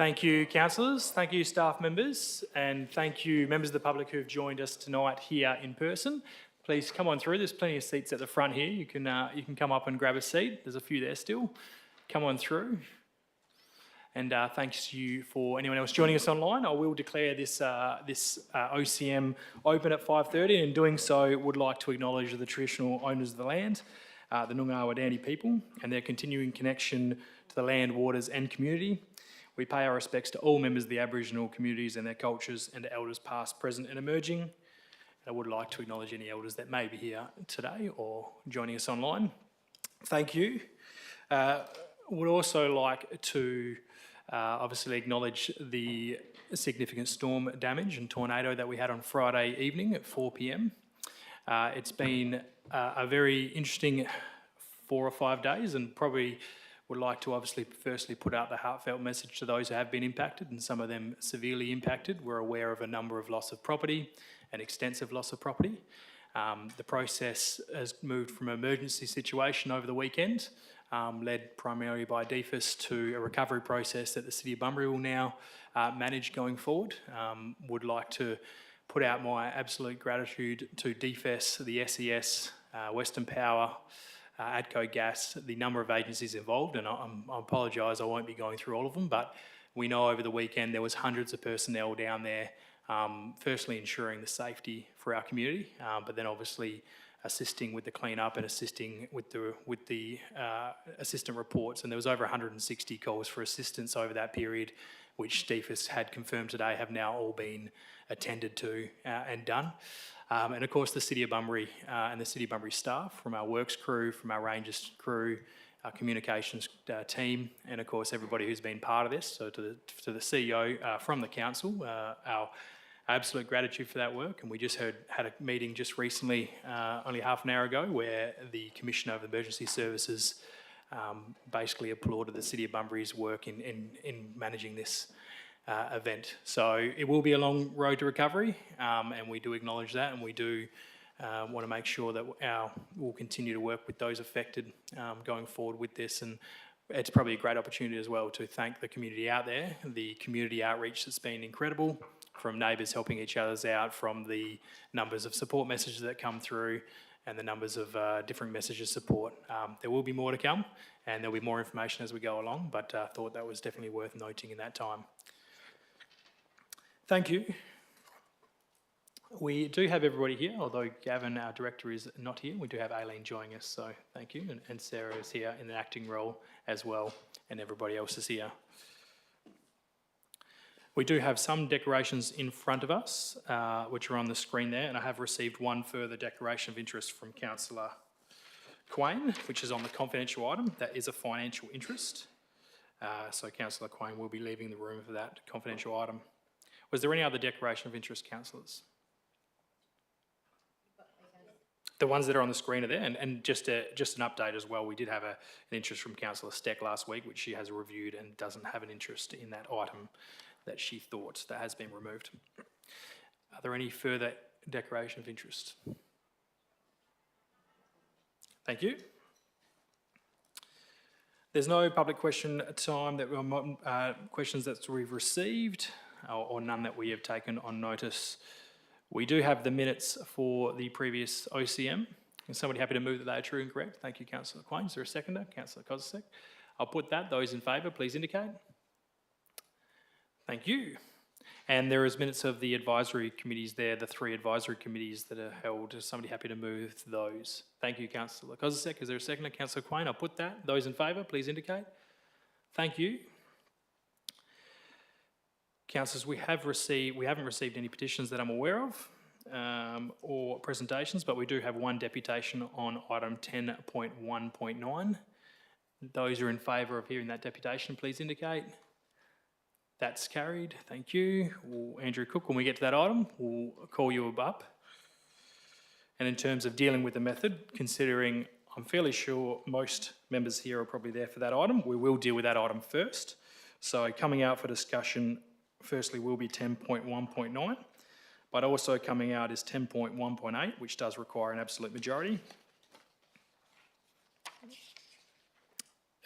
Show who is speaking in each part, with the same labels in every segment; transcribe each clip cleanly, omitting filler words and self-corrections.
Speaker 1: Thank you, councillors. Thank you, staff members, and thank you, members of the public who have joined us tonight here in person. Please come on through. There's plenty of seats at the front here. You can come up and grab a seat. There's a few there still. Come on through. And thanks to you for anyone else joining us online. I will declare this OCM open at 5:30, and in doing so, would like to acknowledge the traditional owners of the land, the Noongar Wadandi people, and their continuing connection to the land, waters, and community. We pay our respects to all members of the Aboriginal communities and their cultures, and to elders past, present, and emerging. And I would like to acknowledge any elders that may be here today or joining us online. Thank you. Would also like to obviously acknowledge the significant storm damage and tornado that we had on Friday evening at 4 p.m. It's been a very interesting 4 or 5 days, and probably would like to obviously firstly put out the heartfelt message to those who have been impacted, and some of them severely impacted. We're aware of a number of loss of property, an extensive loss of property. The process has moved from an emergency situation over the weekend, led primarily by DFIS, to a recovery process that the City of Bunbury will now manage going forward. Would like to put out my absolute gratitude to DFIS, the SES, Western Power, ATCO Gas, the number of agencies involved, and I apologise, I won't be going through all of them, but we know over the weekend there was hundreds of personnel down there, firstly ensuring the safety for our community, but then obviously assisting with the clean-up and assisting with the assistant reports. And there was over 160 calls for assistance over that period, which DFIS had confirmed today have now all been attended to and done. And of course the City of Bunbury and the City of Bunbury staff, from our works crew, from our Rangers crew, our communications team, and of course everybody who's been part of this. So to the CEO from the council, our absolute gratitude for that work. And we just had a meeting just recently, only half an hour ago, where the Commissioner of Emergency Services basically applauded the City of Bunbury's work in managing this event. So it will be a long road to recovery, and we do acknowledge that, and we do want to make sure that we'll continue to work with those affected going forward with this. And it's probably a great opportunity as well to thank the community out there, the community outreach that's been incredible, from neighbours helping each other out, from the numbers of support messages that come through, and the numbers of different messages of support. There will be more to come, and there'll be more information as we go along, but I thought that was definitely worth noting in that time. Thank you. We do have everybody here, although Gavin, our director, is not here. We do have Aileen joining us, so thank you. And Sarah is here in an acting role as well, and everybody else is here. We do have some declarations in front of us, which are on the screen there, and I have received one further declaration of interest from Councillor Quain, which is on the confidential item. That is a financial interest. So Councillor Quain will be leaving the room for that confidential item. Was there any other declaration of interest, councillors? The ones that are on the screen are there, and just an update as well, we did have an interest from Councillor Steck last week, which she has reviewed and doesn't have an interest in that item that she thought that has been removed. Are there any further declaration of interest? Thank you. There's no public question time questions that we've received, or none that we have taken on notice. We do have the minutes for the previous OCM. Is somebody happy to move that they are true and correct? Thank you, Councillor Quain. Is there a seconder? Councillor Kozisek. I'll put that. Those in favour, please indicate. Thank you. And there is minutes of the advisory committees there, the 3 advisory committees that are held. Is somebody happy to move those? Thank you, Councillor Kozisek. Is there a seconder? Councillor Quain. I'll put that. Those in favour, please indicate. Thank you. Councillors, we haven't received any petitions that I'm aware of, or presentations, but we do have one deputation on item 10.1.9. Those who are in favour of hearing that deputation, please indicate. That's carried. Thank you. Andrew Cook, when we get to that item, we'll call you up. And in terms of dealing with the method, considering I'm fairly sure most members here are probably there for that item, we will deal with that item first. So coming out for discussion, firstly will be 10.1.9, but also coming out is 10.1.8, which does require an absolute majority.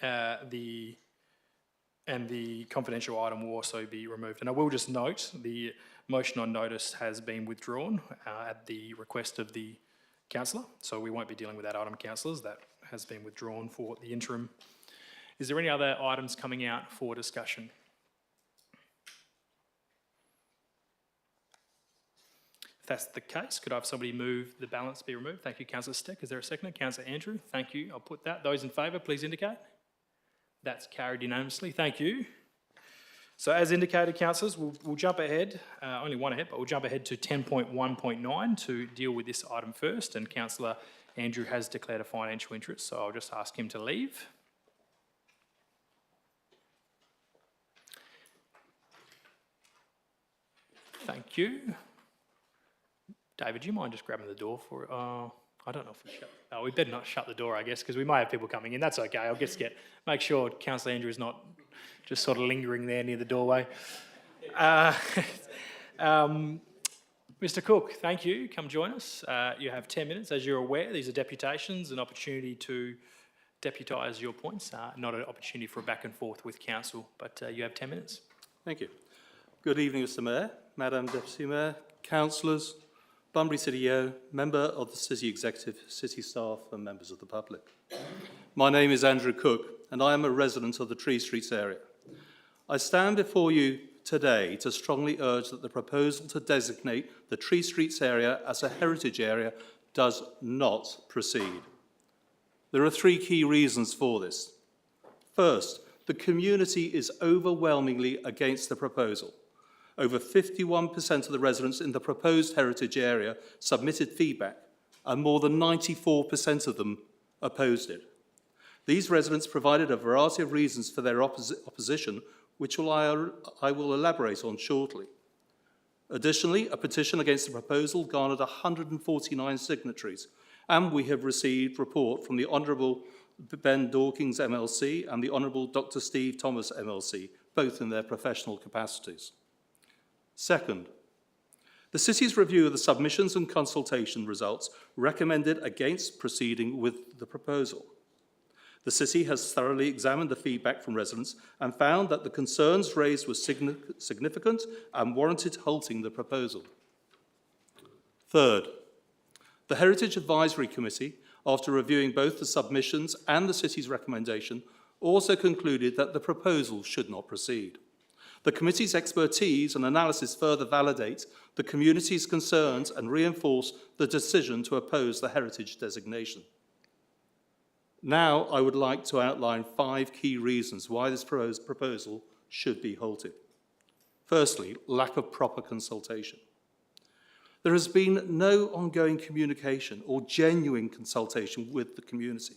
Speaker 1: The and the confidential item will also be removed. And I will just note, the motion on notice has been withdrawn at the request of the councillor, so we won't be dealing with that item, councillors. That has been withdrawn for the interim. Is there any other items coming out for discussion? If that's the case, could I have somebody move the balance be removed? Thank you, Councillor Steck. Is there a seconder? Councillor Andrew, thank you. I'll put that. Those in favour, please indicate. That's carried unanimously. Thank you. So as indicated, councillors, we'll jump ahead, only one ahead, but we'll jump ahead to 10.1.9 to deal with this item first. And Councillor Andrew has declared a financial interest, so I'll just ask him to leave. Thank you. David, do you mind just grabbing the door for, I don't know if we shut, we better not shut the door, I guess, because we may have people coming in. That's okay. I'll just make sure Councillor Andrew is not just sort of lingering there near the doorway. Mr. Cook, thank you. Come join us. You have 10 minutes. As you're aware, these are deputations, an opportunity to deputise your points, not an opportunity for a back and forth with council, but you have 10 minutes.
Speaker 2: Thank you. Good evening, Mr. Mayor, Madam Deputy Mayor, councillors, Bunbury City CEO, member of the City Executive, city staff and members of the public. My name is Andrew Cook and I am a resident of the Tree Streets area. I stand before you today to strongly urge that the proposal to designate the Tree Streets area as a heritage area does not proceed. There are three key reasons for this. First, the community is overwhelmingly against the proposal. Over 51% of the residents in the proposed heritage area submitted feedback, and more than 94% of them opposed it. These residents provided a variety of reasons for their opposition, which I will elaborate on shortly. Additionally, a petition against the proposal garnered 149 signatories, and we have received report from the Honourable Ben Dawkins MLC and the Honourable Dr. Steve Thomas MLC, both in their professional capacities. Second, the City's review of the submissions and consultation results recommended against proceeding with the proposal. The City has thoroughly examined the feedback from residents and found that the concerns raised were significant and warranted halting the proposal. Third, the Heritage Advisory Committee, after reviewing both the submissions and the City's recommendation, also concluded that the proposal should not proceed. The committee's expertise and analysis further validate the community's concerns and reinforce the decision to oppose the heritage designation. Now, I would like to outline 5 key reasons why this proposal should be halted. Firstly, lack of proper consultation. There has been no ongoing communication or genuine consultation with the community.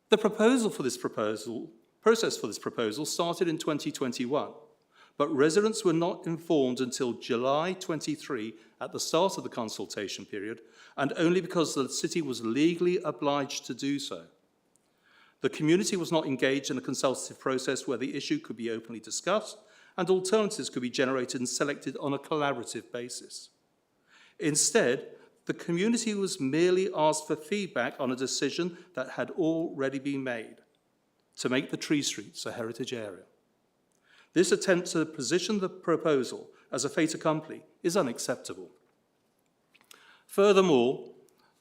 Speaker 2: The process for this proposal started in 2021, but residents were not informed until July 23 at the start of the consultation period, and only because the City was legally obliged to do so. The community was not engaged in a consultative process where the issue could be openly discussed and alternatives could be generated and selected on a collaborative basis. Instead, the community was merely asked for feedback on a decision that had already been made to make the Tree Streets a heritage area. This attempt to position the proposal as a fait accompli is unacceptable. Furthermore,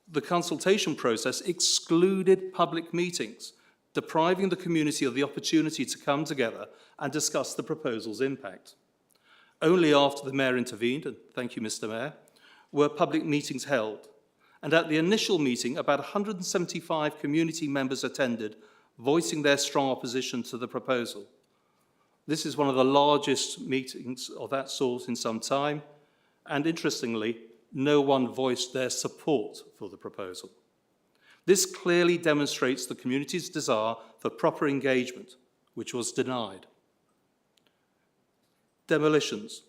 Speaker 2: the consultation process excluded public meetings, depriving the community of the opportunity to come together and discuss the proposal's impact. Only after the Mayor intervened, and thank you, Mr. Mayor, were public meetings held. And at the initial meeting, about 175 community members attended, voicing their strong opposition to the proposal. This is one of the largest meetings of that sort in some time, and interestingly, no one voiced their support for the proposal. This clearly demonstrates the community's desire for proper engagement, which was denied. Demolitions.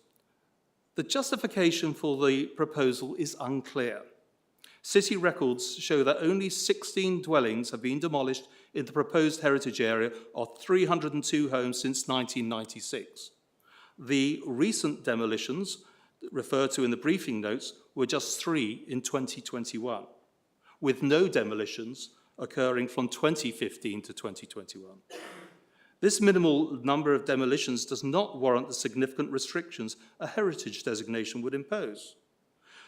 Speaker 2: The justification for the proposal is unclear. City records show that only 16 dwellings have been demolished in the proposed heritage area of 302 homes since 1996. The recent demolitions referred to in the briefing notes were just 3 in 2021, with no demolitions occurring from 2015 to 2021. This minimal number of demolitions does not warrant the significant restrictions a heritage designation would impose.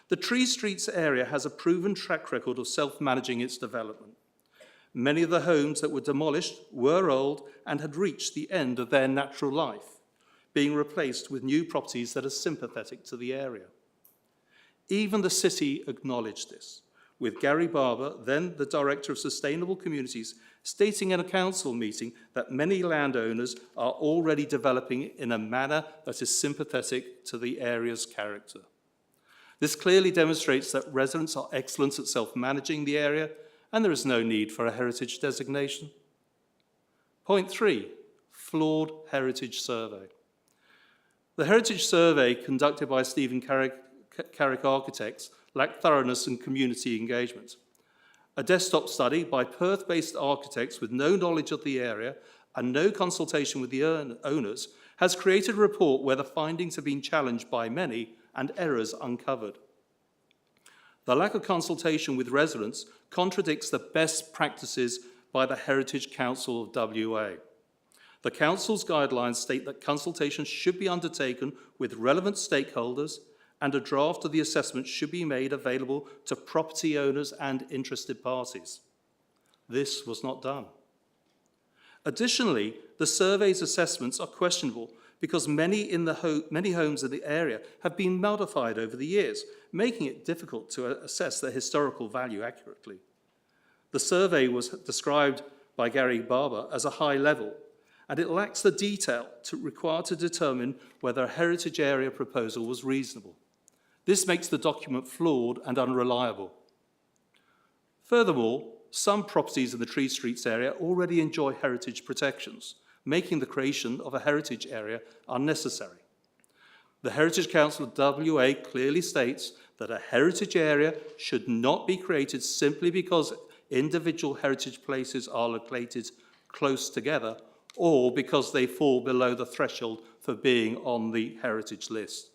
Speaker 2: The Tree Streets area has a proven track record of self-managing its development. Many of the homes that were demolished were old and had reached the end of their natural life, being replaced with new properties that are sympathetic to the area. Even the city acknowledged this, with Gary Barber, then the Director of Sustainable Communities, stating in a council meeting that many landowners are already developing in a manner that is sympathetic to the area's character. This clearly demonstrates that residents are excellent at self-managing the area, and there is no need for a heritage designation. Point 3, flawed heritage survey. The heritage survey conducted by Stephen Carrick Architects lacked thoroughness and community engagement. A desktop study by Perth-based architects with no knowledge of the area and no consultation with the owners has created a report where the findings have been challenged by many and errors uncovered. The lack of consultation with residents contradicts the best practices by the Heritage Council of WA. The Council's guidelines state that consultation should be undertaken with relevant stakeholders, and a draft of the assessment should be made available to property owners and interested parties. This was not done. Additionally, the survey's assessments are questionable because many homes in the area have been modified over the years, making it difficult to assess their historical value accurately. The survey was described by Gary Barber as a high level, and it lacks the detail required to determine whether a heritage area proposal was reasonable. This makes the document flawed and unreliable. Furthermore, some properties in the Tree Streets area already enjoy heritage protections, making the creation of a heritage area unnecessary. The Heritage Council of WA clearly states that a heritage area should not be created simply because individual heritage places are located close together or because they fall below the threshold for being on the heritage list.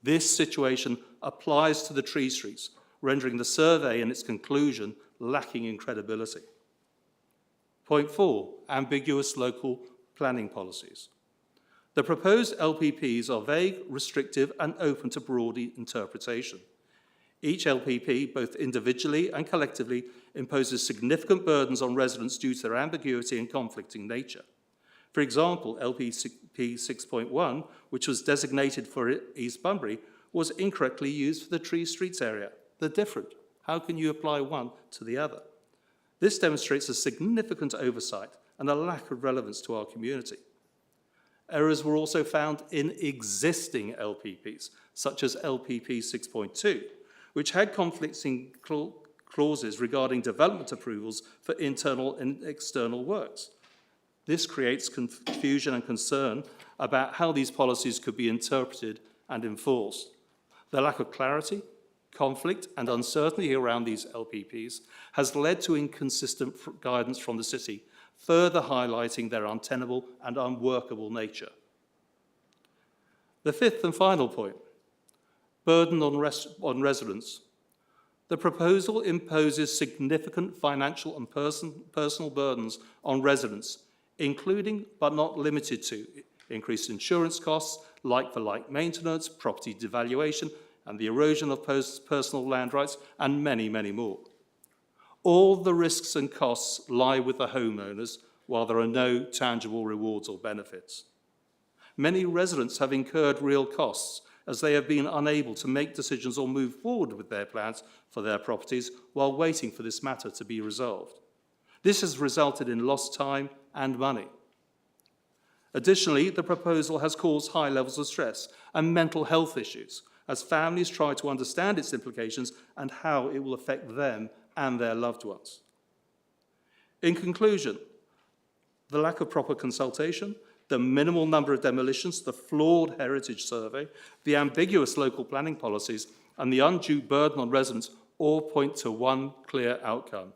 Speaker 2: This situation applies to the Tree Streets, rendering the survey and its conclusion lacking in credibility. Point 4, ambiguous local planning policies. The proposed LPPs are vague, restrictive, and open to broad interpretation. Each LPP, both individually and collectively, imposes significant burdens on residents due to their ambiguity and conflicting nature. For example, LPP 6.1, which was designated for East Bunbury, was incorrectly used for the Tree Streets area. They're different. How can you apply one to the other? This demonstrates a significant oversight and a lack of relevance to our community. Errors were also found in existing LPPs, such as LPP 6.2, which had conflicting clauses regarding development approvals for internal and external works. This creates confusion and concern about how these policies could be interpreted and enforced. The lack of clarity, conflict, and uncertainty around these LPPs has led to inconsistent guidance from the city, further highlighting their untenable and unworkable nature. The fifth and final point, burden on residents. The proposal imposes significant financial and personal burdens on residents, including but not limited to increased insurance costs, like-for-like maintenance, property devaluation, and the erosion of personal land rights, and many, many more. All the risks and costs lie with the homeowners, while there are no tangible rewards or benefits. Many residents have incurred real costs as they have been unable to make decisions or move forward with their plans for their properties while waiting for this matter to be resolved. This has resulted in lost time and money. Additionally, the proposal has caused high levels of stress and mental health issues as families try to understand its implications and how it will affect them and their loved ones. In conclusion, the lack of proper consultation, the minimal number of demolitions, the flawed heritage survey, the ambiguous local planning policies, and the undue burden on residents all point to one clear outcome.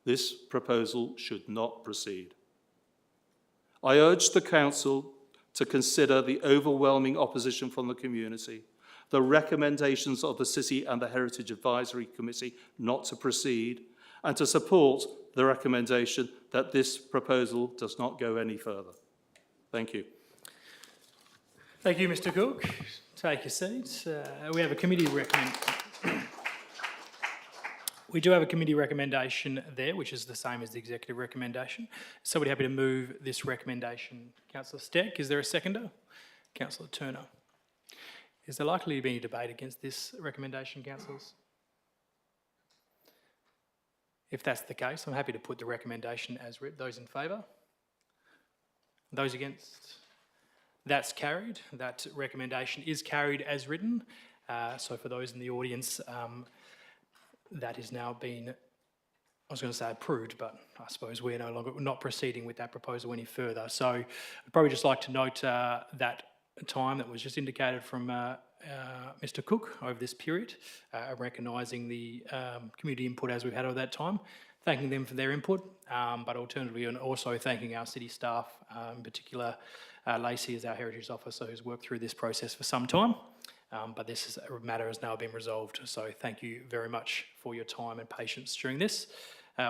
Speaker 2: This proposal should not proceed. I urge the Council to consider the overwhelming opposition from the community, the recommendations of the City and the Heritage Advisory Committee not to proceed, and to support the recommendation that this proposal does not go any further. Thank you.
Speaker 1: Thank you, Mr Cook. Take your seats. We have a committee We do have a committee recommendation there, which is the same as the executive recommendation. Somebody happy to move this recommendation? Councillor Steck, is there a seconder? Councillor Turner. Is there likely to be any debate against this recommendation, councillors? If that's the case, I'm happy to put the recommendation as written. Those in favour? Those against? That's carried. That recommendation is carried as written. So for those in the audience, that is now been, I was going to say approved, but I suppose we're no longer not proceeding with that proposal any further. So I'd probably just like to note that time that was just indicated from Mr Cook over this period, recognising the community input as we've had over that time, thanking them for their input, but alternatively and also thanking our city staff, in particular Lacey as our Heritage Officer who's worked through this process for some time. But this matter has now been resolved, so thank you very much for your time and patience during this.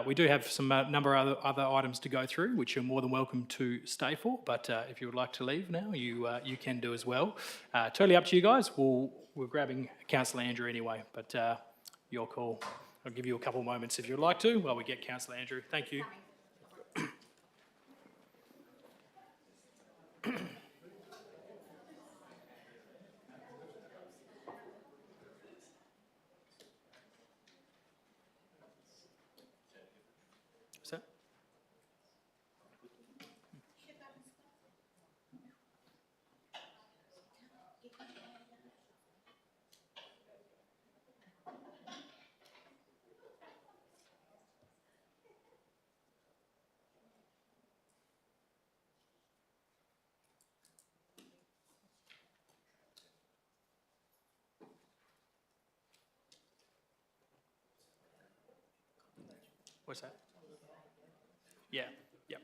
Speaker 1: We do have some number of other items to go through, which you're more than welcome to stay for, but if you would like to leave now, you can do as well. Totally up to you guys. We're grabbing Councillor Andrew anyway, but your call. I'll give you a couple of moments if you'd like to while we get Councillor Andrew. Thank you. So, what's that? Yeah, yep.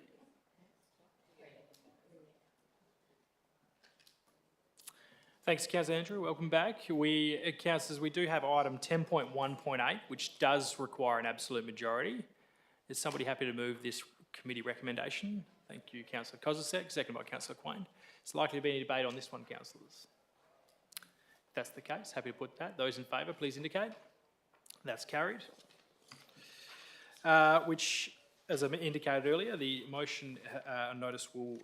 Speaker 1: Thanks, Councillor Andrew. Welcome back. Councillors, we do have item 10.1.8, which does require an absolute majority. Is somebody happy to move this committee recommendation? Thank you, Councillor Kozisek, seconded by Councillor Quain. It's likely to be any debate on this one, councillors. If that's the case, happy to put that. Those in favour, please indicate. That's carried. Which, as I indicated earlier, the motion notice will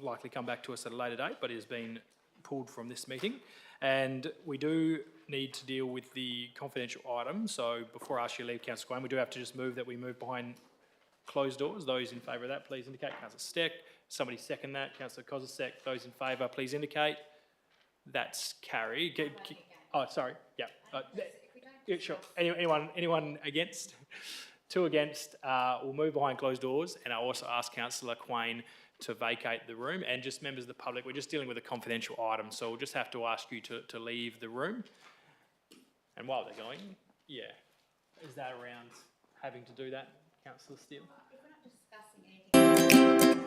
Speaker 1: likely come back to us at a later date, but it has been pulled from this meeting. And we do need to deal with the confidential item. So before I ask you to leave, Councillor Quain, we do have to just move that we move behind closed doors. Those in favour of that, please indicate. Councillor Steck, somebody second that. Councillor Kozisek, those in favour, please indicate. That's carried. Oh, sorry. Yeah. Yeah, sure. Anyone against? Two against. We'll move behind closed doors, and I'll also ask Councillor Quain to vacate the room. And just members of the public, we're just dealing with a confidential item, so we'll just have to ask you to leave the room. And while they're going, yeah, is that around having to do that, Councillor Steele?
Speaker 3: If we're not discussing anything.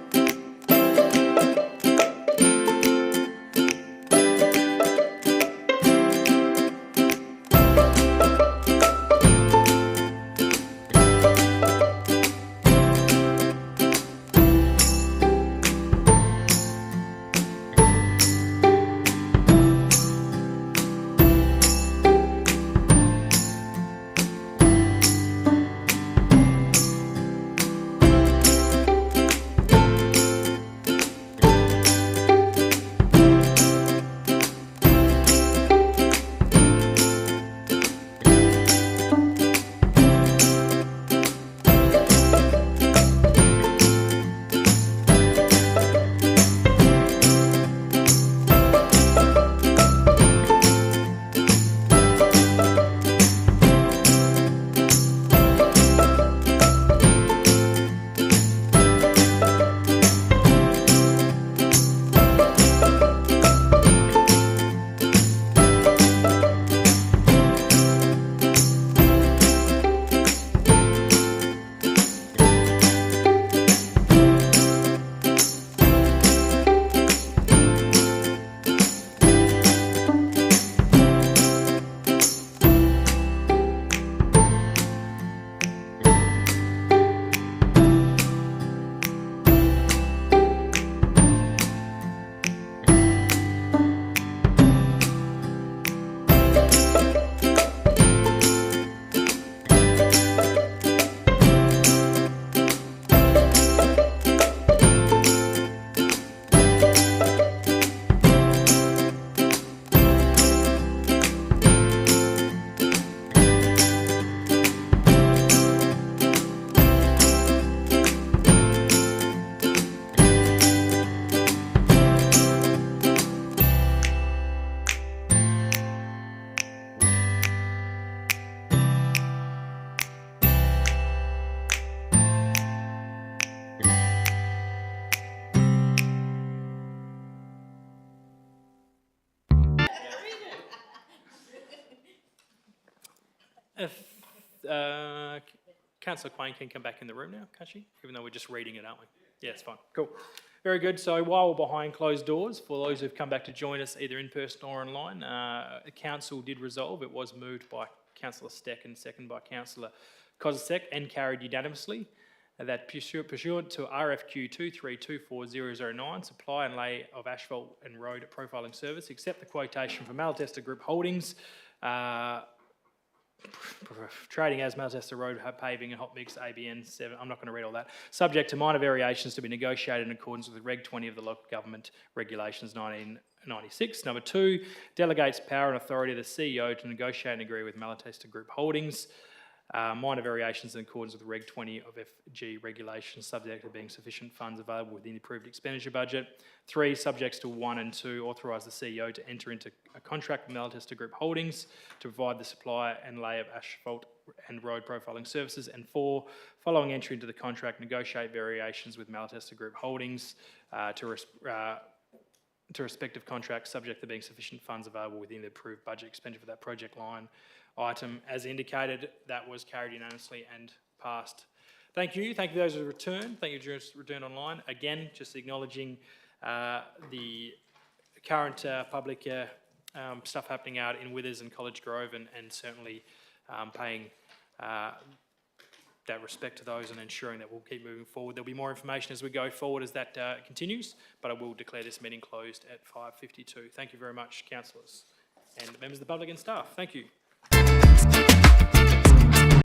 Speaker 1: Councillor Quain can come back in the room now, can't she? Even though we're just reading it, aren't we? Yeah, it's fine. Cool. Very good. So while we're behind closed doors, for those who've come back to join us either in person or online, the council did resolve. It was moved by Councillor Steck and second by Councillor Kozisek and carried unanimously that pursuant to RFQ 2324009, supply and lay of asphalt and road profiling service, accept the quotation from Malatesta Group Holdings, trading as Malatesta Road Paving and Hot Mix ABN 7, I'm not going to read all that, subject to minor variations to be negotiated in accordance with Reg 20 of the Local Government Regulations 1996. Number 2, delegates power and authority of the CEO to negotiate and agree with Malatesta Group Holdings. Minor variations in accordance with Reg 20 of FG regulations, subject to being sufficient funds available within the approved expenditure budget. 3, subjects to 1 and 2, authorise the CEO to enter into a contract with Malatesta Group Holdings to provide the supply and lay of asphalt and road profiling services. And 4, following entry into the contract, negotiate variations with Malatesta Group Holdings to respective contracts, subject to being sufficient funds available within the approved budget expenditure for that project line item. As indicated, that was carried unanimously and passed. Thank you. Thank you those who returned. Thank you those who returned online. Again, just acknowledging the current public stuff happening out in Withers and College Grove, and certainly paying that respect to those and ensuring that we'll keep moving forward. There'll be more information as we go forward as that continues, but I will declare this meeting closed at 5:52. Thank you very much, councillors and members of the public and staff. Thank you.